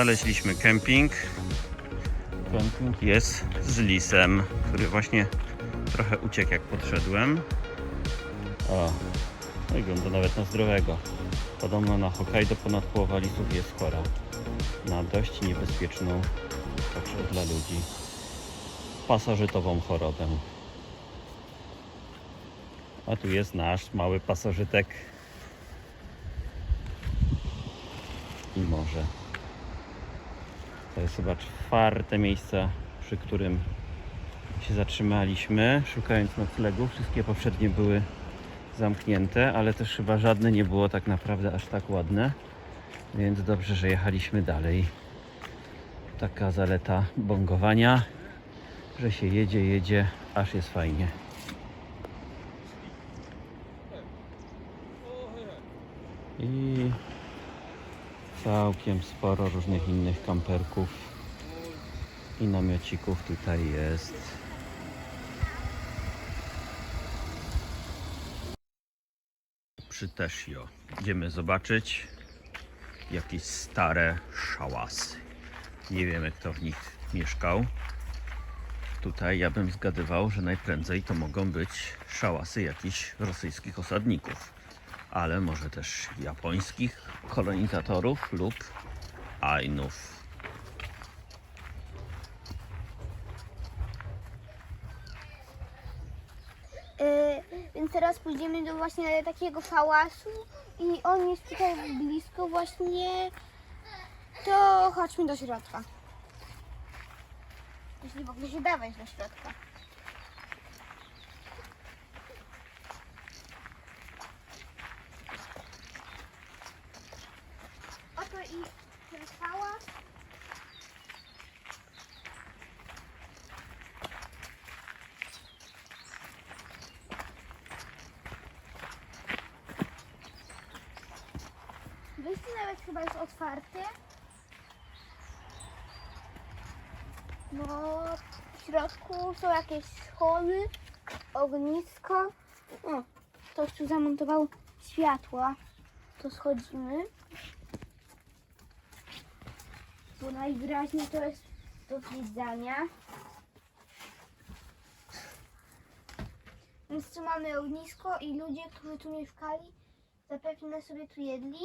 Znaleźliśmy kemping. Kemping jest z lisem, który właśnie trochę uciekł jak podszedłem. O, wygląda nawet na zdrowego. Podobno na Hokkaido ponad połowa lisów jest chora na dość niebezpieczną, także dla ludzi, pasożytową chorobę. A tu jest nasz mały pasożytek i morze. To jest chyba 4. miejsce, przy którym się zatrzymaliśmy, szukając noclegu. Wszystkie poprzednie były zamknięte, ale też chyba żadne nie było tak naprawdę aż tak ładne, więc dobrze, że jechaliśmy dalej. Taka zaleta bongowania, że się jedzie, aż jest fajnie. I całkiem sporo różnych innych kamperków i namiocików tutaj jest. Przy Teshio idziemy zobaczyć jakieś stare szałasy. Nie wiemy, kto w nich mieszkał. Tutaj ja bym zgadywał, że najprędzej to mogą być szałasy jakichś rosyjskich osadników, ale może też japońskich kolonizatorów lub Ainów. Więc teraz pójdziemy do właśnie takiego szałasu i on jest tutaj blisko właśnie, to chodźmy do środka. Jeśli w ogóle się da wejść do środka. Oto i ten szałas. Wyjście nawet chyba jest otwarte. No, w środku są jakieś schody, ognisko. O, ktoś tu zamontował światła. To schodzimy. Bo najwyraźniej to jest do zwiedzania. Więc tu mamy ognisko i ludzie, którzy tu mieszkali, zapewne sobie tu jedli.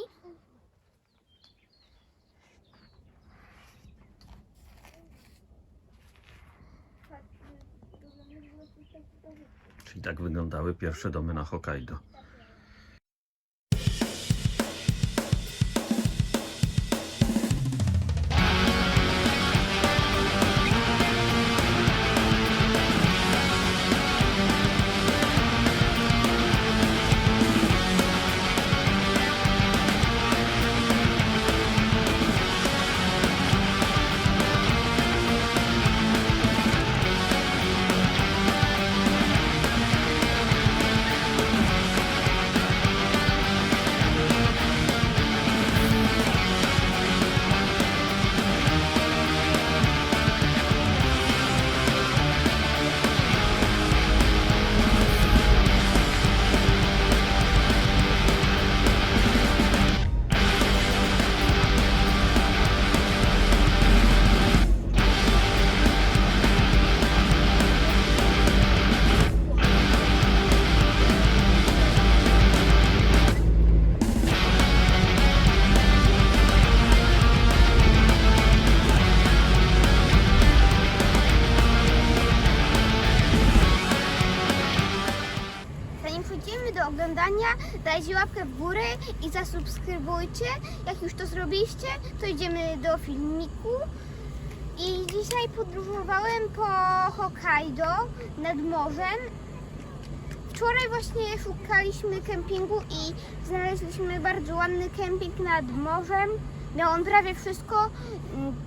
Czyli tak wyglądały pierwsze domy na Hokkaido. Do oglądania, dajcie łapkę w górę i zasubskrybujcie. Jak już to zrobiliście, to idziemy do filmiku. I dzisiaj podróżowałem po Hokkaido nad morzem. Wczoraj właśnie szukaliśmy kempingu i znaleźliśmy bardzo ładny kemping nad morzem. Miał on prawie wszystko,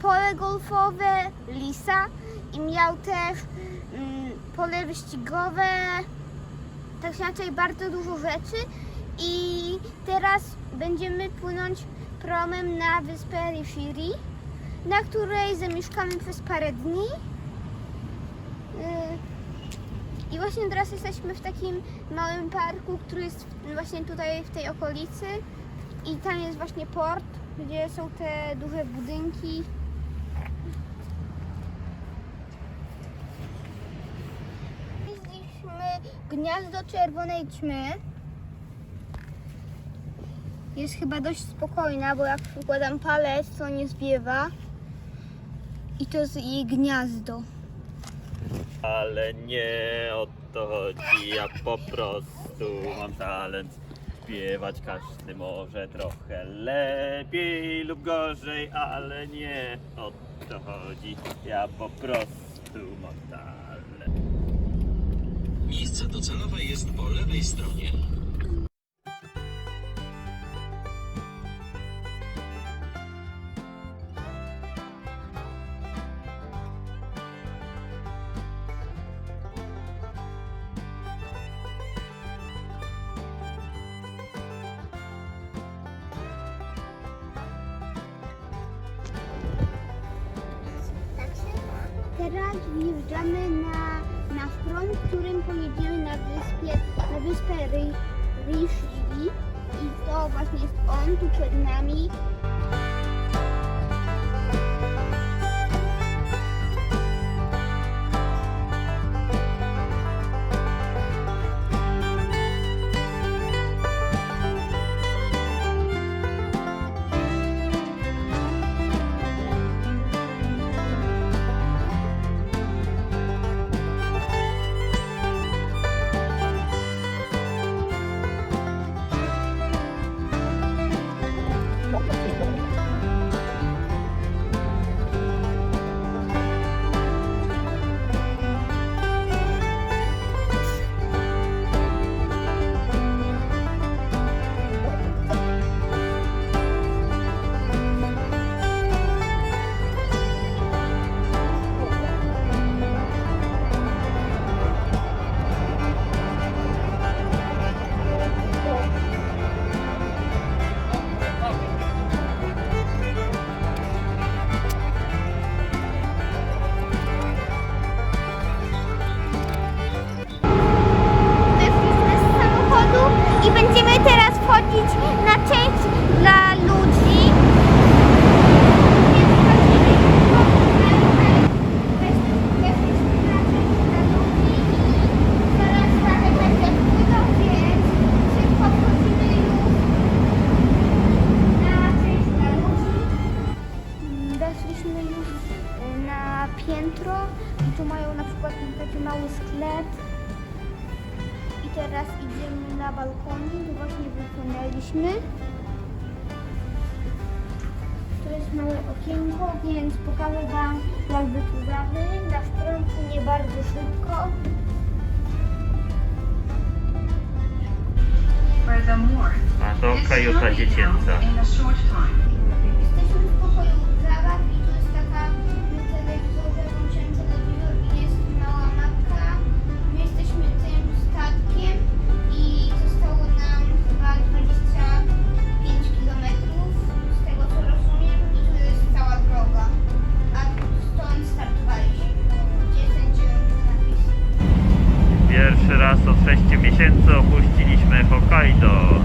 pole golfowe, lisa i miał też pole wyścigowe. Tak inaczej bardzo dużo rzeczy i teraz będziemy płynąć promem na wyspę Rishiri, na której zamieszkamy przez parę dni. I właśnie teraz jesteśmy w takim małym parku, który jest właśnie tutaj w tej okolicy i tam jest właśnie port gdzie są te duże budynki. Znaleźliśmy gniazdo czerwonej ćmy. Jest chyba dość spokojna, bo jak przykładam palec, to nie zwiewa. I to jest jej gniazdo. Ale nie o to chodzi, ja po prostu mam talent śpiewać, każdy może trochę lepiej lub gorzej, ale nie o to chodzi, ja po prostu mam talent. Miejsce docelowe jest po lewej stronie. Teraz wjeżdżamy na front, którym pojedziemy na wyspę Rishiri. I to właśnie jest on tu przed nami. I będziemy teraz wchodzić na część dla ludzi. Weszliśmy już na piętro i tu mają na przykład taki mały sklep. I teraz idziemy na balkonie, tu właśnie wypłynęliśmy. Tu jest małe okienko, więc pokażę Wam, jak wypływamy. Nasz prąd płynie bardzo szybko. A to kajuta dziecięca. Jesteśmy w pokoju zabaw i tu jest taka na telewizorze włączony telewizor i jest mała mapka. My jesteśmy tym statkiem i zostało nam chyba 25 km z tego co rozumiem i tu jest cała droga. A stąd startowaliśmy, gdzie jest ten zielony napis. Pierwszy raz od 6 miesięcy opuściliśmy Hokkaido.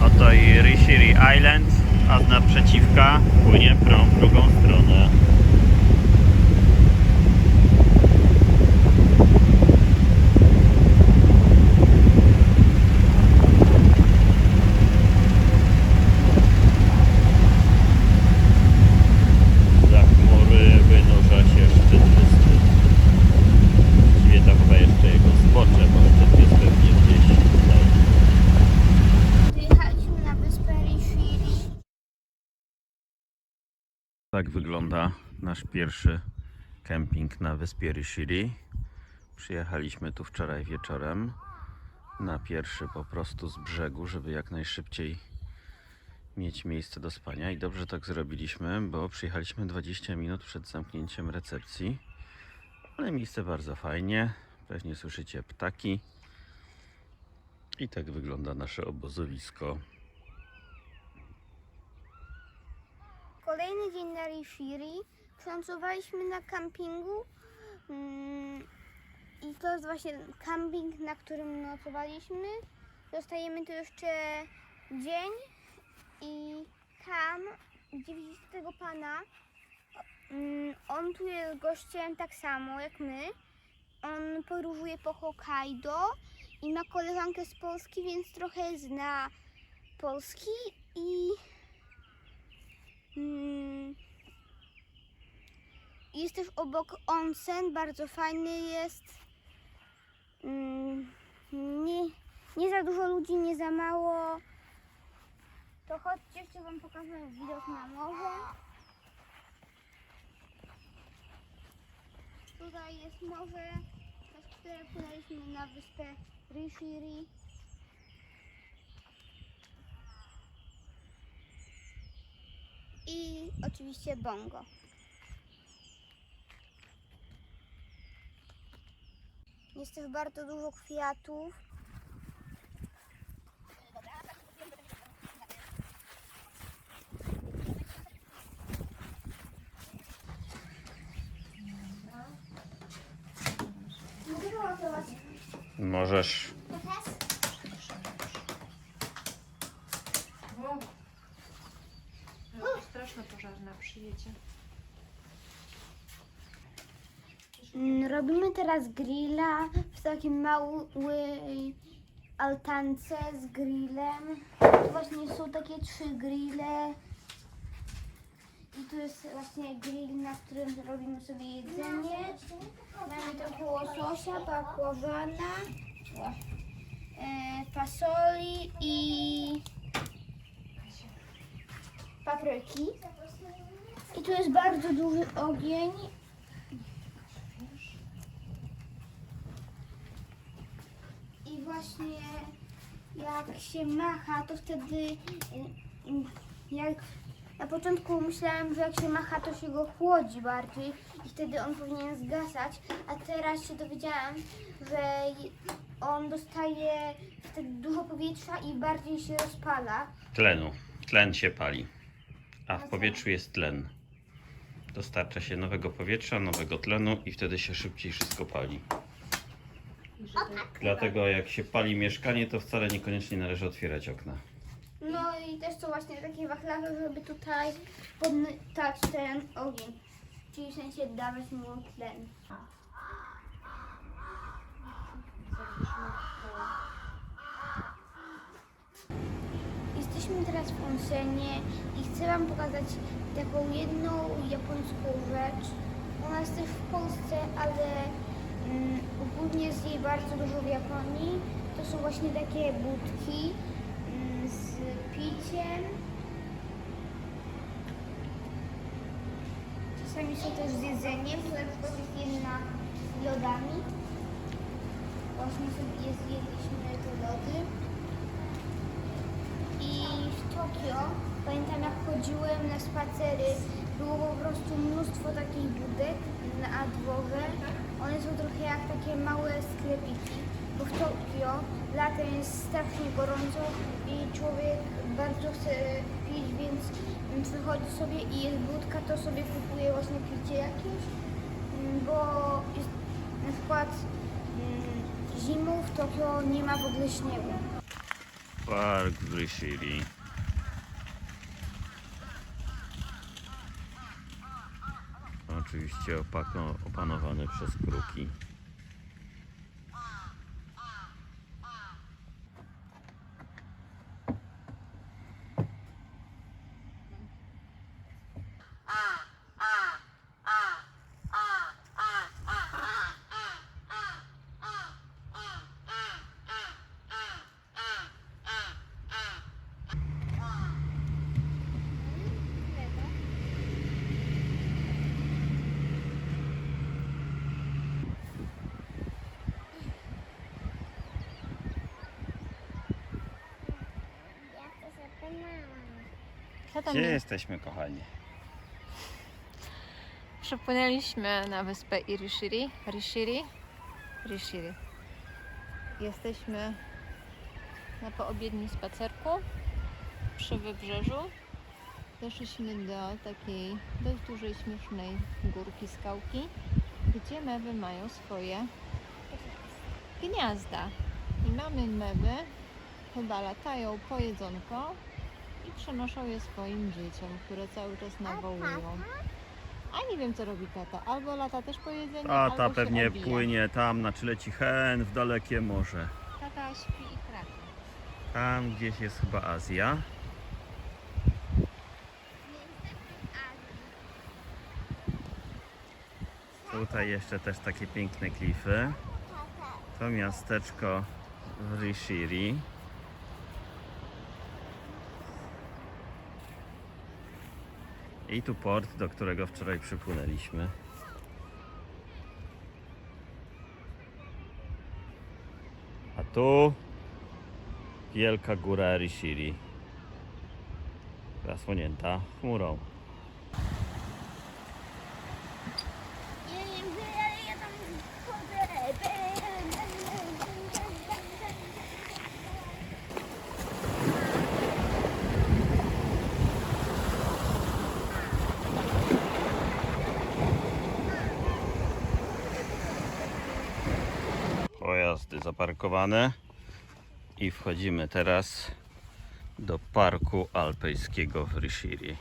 Oto i Rishiri Island, a z naprzeciwka płynie prom w drugą stronę. Za chmury wynurza się szczyt wyspy. Właściwie to chyba jeszcze jego zbocze, bo szczyt jest pewnie gdzieś tutaj. Wyjechaliśmy na wyspę Rishiri. Tak wygląda nasz pierwszy kemping na wyspie Rishiri. Przyjechaliśmy tu wczoraj wieczorem na pierwszy po prostu z brzegu, żeby jak najszybciej mieć miejsce do spania i dobrze tak zrobiliśmy, bo przyjechaliśmy 20 minut przed zamknięciem recepcji. Ale miejsce bardzo fajnie, pewnie słyszycie ptaki. I tak wygląda nasze obozowisko. Kolejny dzień na Rishiri. Przynocowaliśmy na kampingu. I to jest właśnie camping, na którym nocowaliśmy. Zostajemy tu jeszcze dzień i tam, gdzie widzicie tego pana, on tu jest gościem tak samo jak my. On podróżuje po Hokkaido i ma koleżankę z Polski, więc trochę zna Polski i jest też obok onsen, bardzo fajny jest. Nie za dużo ludzi, nie za mało. To chodźcie, jeszcze wam pokażę widok na morze. Tutaj jest morze, przez które płynęliśmy na wyspę Rishiri. I oczywiście Bongo. Jest też bardzo dużo kwiatów. Mogę wyładować? Możesz. Straszna pożarna przyjedzie. Robimy teraz grilla w takiej małej altance z grillem. Tu właśnie są takie 3 grille. I tu jest właśnie grill, na którym robimy sobie jedzenie. Mamy trochę łososia, bakłażana, fasoli i papryki. I tu jest bardzo duży ogień. I właśnie jak się macha, to wtedy jak na początku myślałem, że jak się macha, to się go chłodzi bardziej i wtedy on powinien zgasać, a teraz się dowiedziałam, że on dostaje wtedy dużo powietrza i bardziej się rozpala. Tlenu. Tlen się pali. A w powietrzu jest tlen. Dostarcza się nowego powietrza, nowego tlenu i wtedy się szybciej wszystko pali. Dlatego jak się pali mieszkanie, to wcale niekoniecznie należy otwierać okna. No i też są właśnie takie wachlawy, żeby tutaj podnać ten ogień, czyli w sensie dawać mu tlen. Jesteśmy teraz w onsenie i chcę wam pokazać taką jedną japońską rzecz. Ona jest też w Polsce, ale ogólnie jest jej bardzo dużo w Japonii. To są właśnie takie budki z piciem. Czasami są też z jedzeniem, to na przykład jest jedna z lodami. Właśnie sobie zjedliśmy te lody. I w Tokio, pamiętam jak chodziłem na spacery, było po prostu mnóstwo takich budek na dworze. One są trochę jak takie małe sklepiki, bo w Tokio latem jest strasznie gorąco i człowiek bardzo chce pić, więc wychodzi sobie i jest budka, to sobie kupuje właśnie picie jakieś, bo jest, na przykład zimą w Tokio nie ma w ogóle śniegu. Park w Rishiri. Oczywiście opanowany przez kruki. Tata Gdzie mnie... jesteśmy, kochani? Przypłynęliśmy na wyspę Rishiri. Jesteśmy na poobiednim spacerku przy wybrzeżu. Doszliśmy do takiej dość dużej, śmiesznej górki, skałki, gdzie mewy mają swoje gniazda. I mamy mewy, chyba latają po jedzonko i przenoszą je swoim dzieciom, które cały czas nawołują. A nie wiem, co robi tata. Albo lata też po jedzeniu, Tata albo pewnie się obija. płynie tam na leci hen w dalekie morze. Tata śpi i chrapie. Tam gdzieś jest chyba Azja. Tutaj jeszcze też takie piękne klify. To miasteczko w Rishiri. I tu port, do którego wczoraj przypłynęliśmy. A tu wielka góra Rishiri, zasłonięta chmurą. Ja nie wiem, ale ja tam chodzę. Pojazdy zaparkowane i wchodzimy teraz do parku alpejskiego w Rishiri.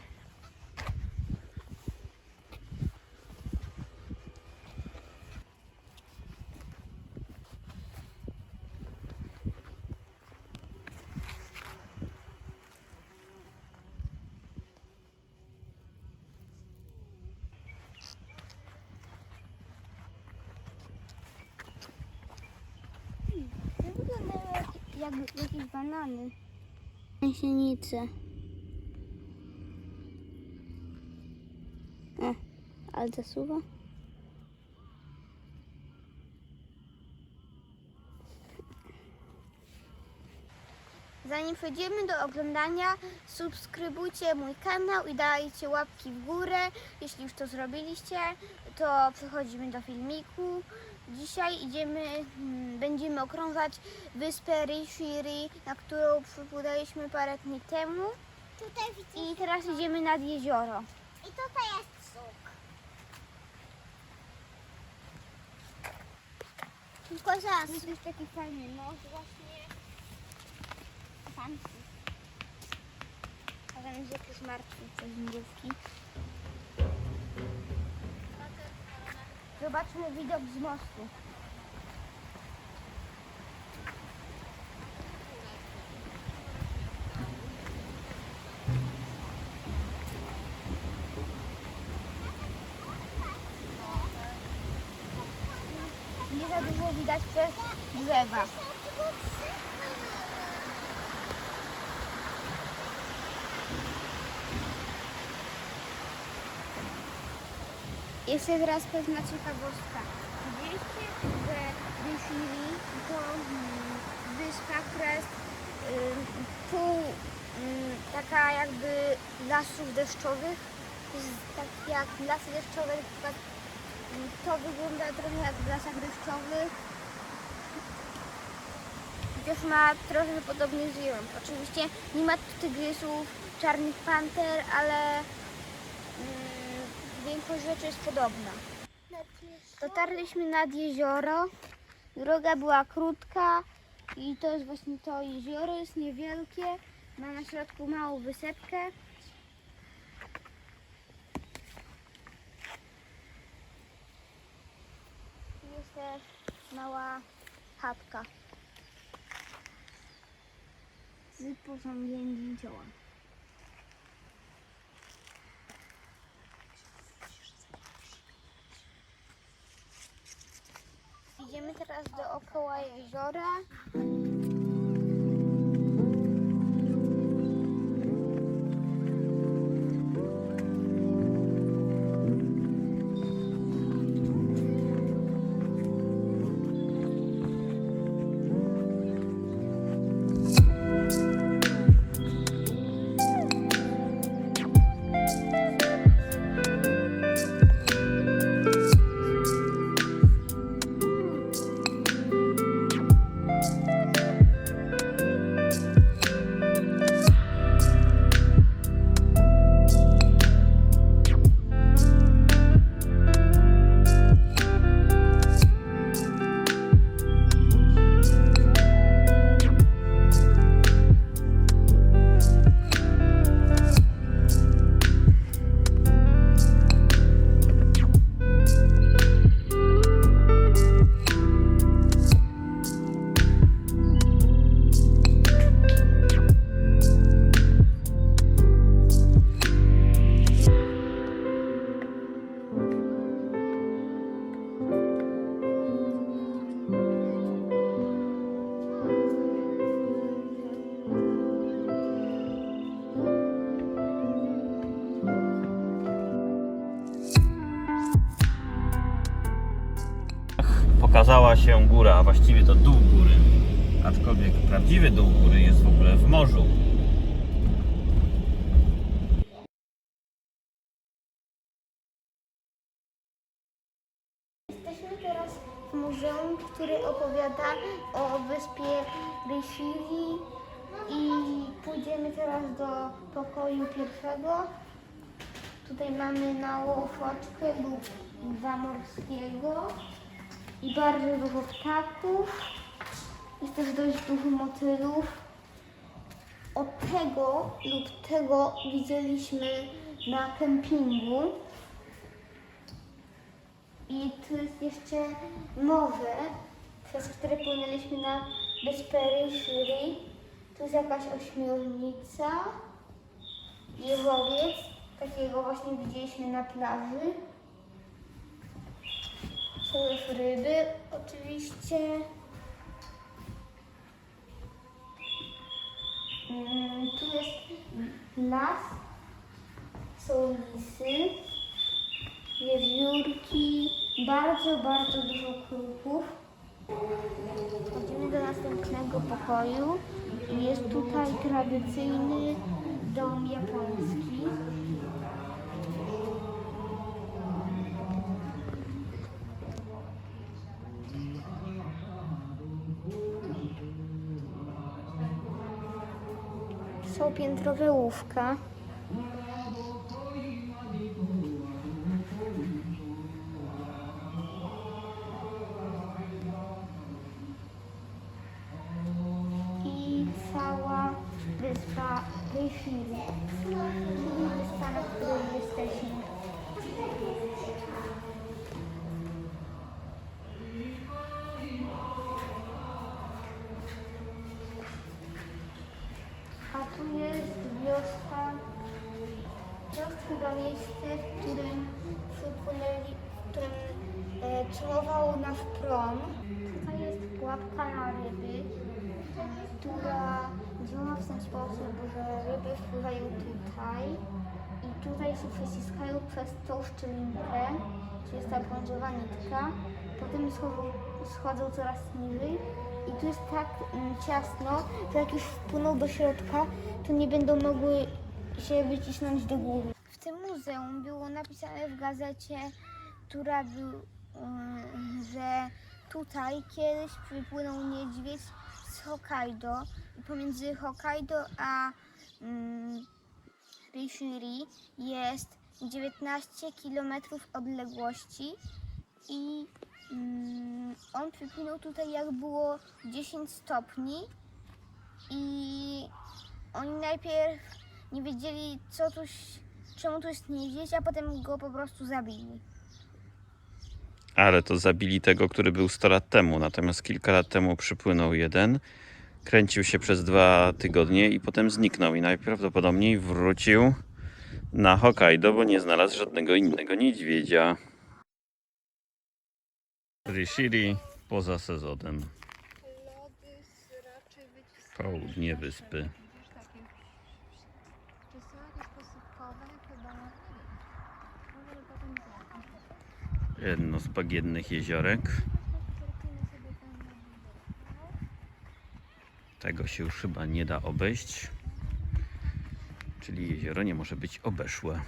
To wyglądają jak jakieś banany. Gąsienice. Ale zasuwa. Zanim przejdziemy do oglądania, subskrybujcie mój kanał i dajcie łapki w górę. Jeśli już to zrobiliście, to przechodzimy do filmiku. Dzisiaj będziemy okrążać wyspę Rishiri, na którą przypłynęliśmy parę dni temu. I teraz idziemy nad jezioro. I tutaj jest suk. Tylko zaraz. To jest taki fajny nos właśnie. Tam jest jakieś martwe przez mrówki. Zobaczmy widok z mostu. Nie za dużo widać przez drzewa. Jeszcze teraz pewna ciekawostka. Widzieliście, że Rishiri to wyspa, która jest pół taka jakby lasów deszczowych. Jest tak jak lasy deszczowe, na przykład to wygląda trochę jak w lasach deszczowych. Chociaż ma trochę podobny zwierząt. Oczywiście nie ma tu tygrysów, czarnych panter, ale większość rzeczy jest podobna. Dotarliśmy nad jezioro. Droga była krótka i to jest właśnie to jezioro, jest niewielkie. Ma na środku małą wysepkę. Jest też mała chatka z posągiem dzięcioła. Idziemy teraz dookoła jeziora. ukazała się góra, a właściwie to dół góry. Aczkolwiek prawdziwy dół góry jest w ogóle w morzu. Jesteśmy teraz w muzeum, które opowiada o wyspie Rishiri i pójdziemy teraz do pokoju pierwszego. Tutaj mamy małą foczkę lwa morskiego i bardzo dużo ptaków. Jest też dość dużo motylów. Od tego lub tego widzieliśmy na kempingu. I tu jest jeszcze morze, przez które płynęliśmy na wyspę Rishiri. Tu jest jakaś ośmiornica, jeżowiec, takiego właśnie widzieliśmy na plaży. Są już ryby oczywiście. Tu jest las, są lisy, wiewiórki, bardzo dużo kruków. Chodzimy do następnego pokoju. Jest tutaj tradycyjny dom japoński. Są piętrowe łóżka. I cała wyspa Rishiri, czyli wyspa, na której jesteśmy. A tu jest wioska. To jest chyba miejsce, w którym przypłynęli, w którym celował nasz prom. Tutaj jest pułapka na ryby, która działa w ten sposób, że ryby wpływają tutaj i tutaj się przeciskają przez tą szczelinkę, czyli jest ta brązowa nitka, potem schodzą coraz niżej i tu jest tak ciasno, że jak już wpłyną do środka, to nie będą mogły się wycisnąć do góry. W tym muzeum było napisane w gazecie, która był, że tutaj kiedyś przypłynął niedźwiedź z Hokkaido i pomiędzy Hokkaido a Rishiri jest 19 km odległości i on przypłynął tutaj jak było 10 stopni i oni najpierw nie wiedzieli czemu tu jest niedźwiedź, a potem go po prostu zabili. Ale to zabili tego, który był 100 lat temu, natomiast kilka lat temu przypłynął jeden, kręcił się przez 2 tygodnie i potem zniknął i najprawdopodobniej wrócił na Hokkaido, bo nie znalazł żadnego innego niedźwiedzia. Rishiri poza sezonem. Lody raczej wyciskają. Południe wyspy. Widzisz takie, czy są jakieś posypkowe? Chyba nie wiem. Może potem zobaczę. Jedno z bagiennych jeziorek. Zerknijmy sobie tam na widoczną. Tego się już chyba nie da obejść. Czyli jezioro nie może być obeszłe.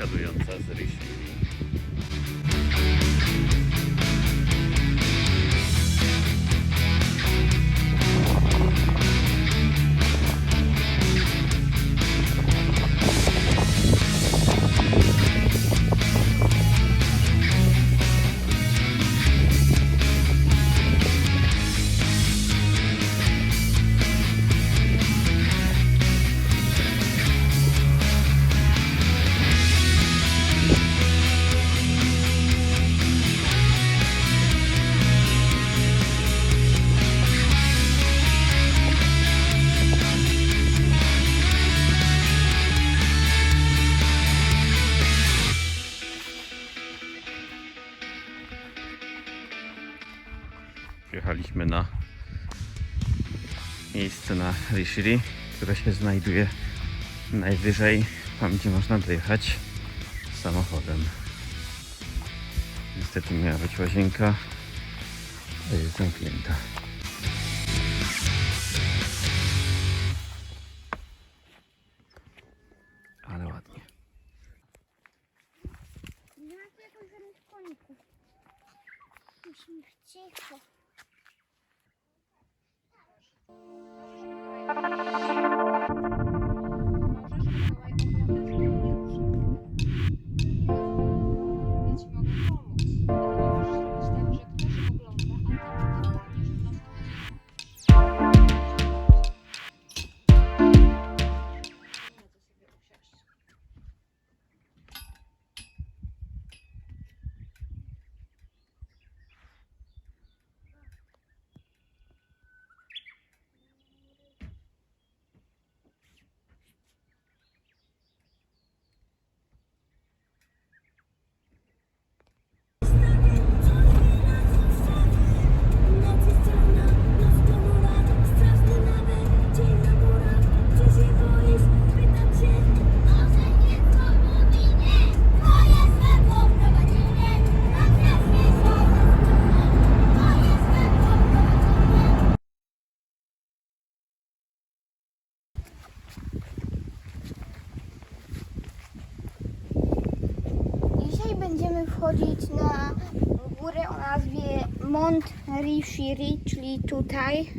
sąsiadująca z Rishiri. Przyjechaliśmy na miejsce na Rishiri, które się znajduje najwyżej, tam gdzie można dojechać samochodem. Niestety miała być łazienka, a jest zamknięta. Ale ładnie. Nie ma tu jakoś żadnych koników. Musimy być cicho. Dzisiaj będziemy wchodzić na górę o nazwie Mont Rishiri, czyli tutaj.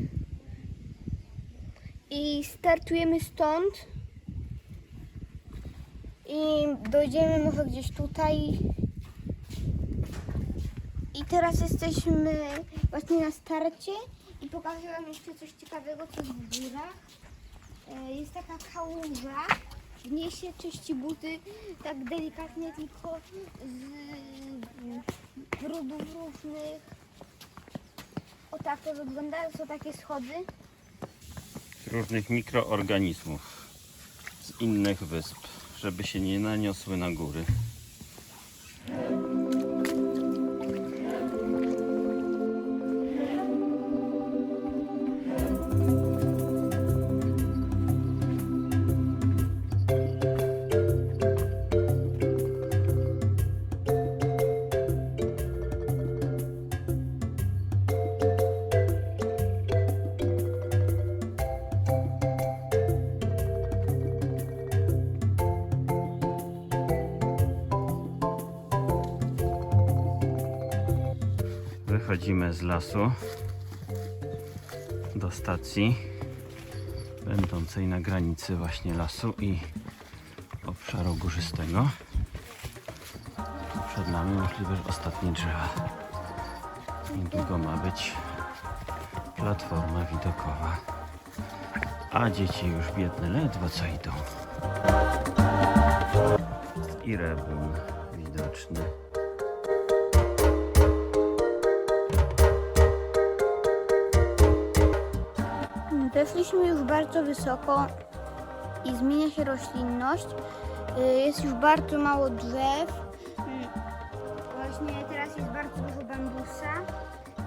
I startujemy stąd. I dojdziemy może gdzieś tutaj. I teraz jesteśmy właśnie na starcie. I pokażę wam jeszcze coś ciekawego, co jest w górach. Jest taka kałuża. W niej się czyści buty tak delikatnie, tylko z brudów różnych. O tak to wygląda, są takie schody. Różnych mikroorganizmów z innych wysp, żeby się nie naniosły na góry. Wychodzimy z lasu do stacji będącej na granicy właśnie lasu i obszaru górzystego. Przed nami możliwe, że ostatnie drzewa. Niedługo ma być platforma widokowa. A dzieci już biedne ledwo co idą. I rebun widoczny. Weszliśmy już bardzo wysoko i zmienia się roślinność. Jest już bardzo mało drzew. Właśnie teraz jest bardzo dużo bambusa,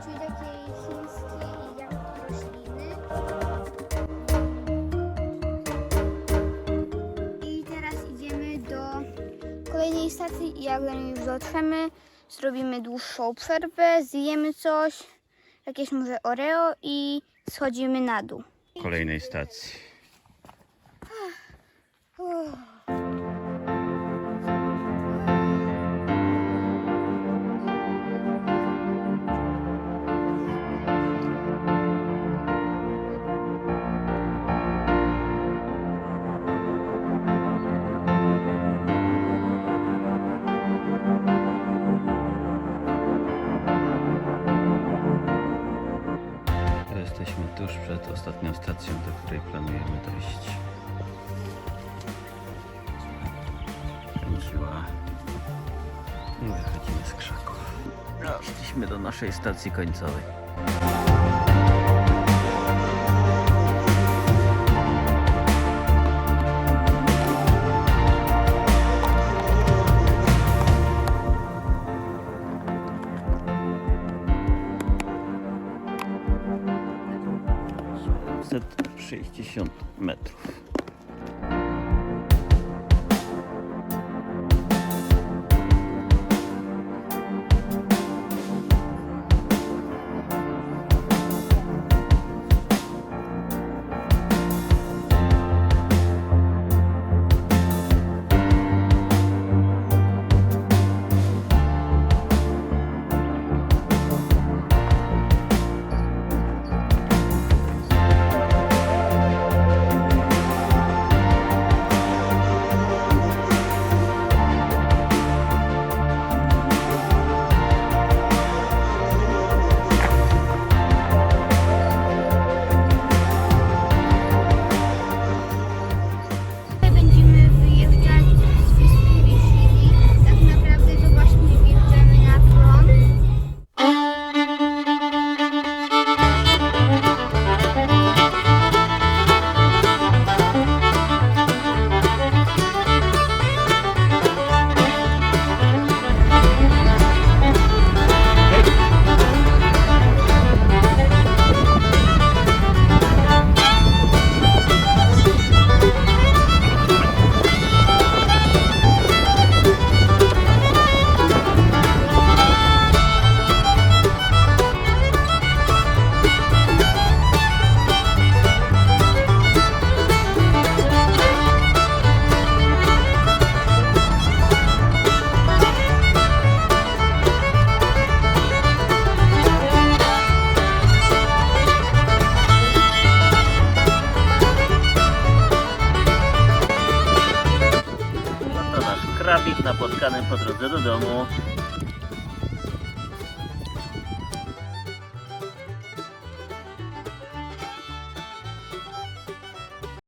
czyli takiej chińskiej rośliny. I teraz idziemy do kolejnej stacji i jak do niej już dotrzemy, zrobimy dłuższą przerwę, zjemy coś, jakieś może Oreo i schodzimy na dół. Kolejnej stacji. ostatnią stacją, do której planujemy dojść. Kręciła i wychodzimy z krzaków. Doszliśmy do naszej stacji końcowej. Set 60 metrów. Będziemy wyjeżdżać z wyspy Wiśli. Tak naprawdę to właśnie wjeżdżamy na front. To nasz krabik napotkanym po drodze do domu.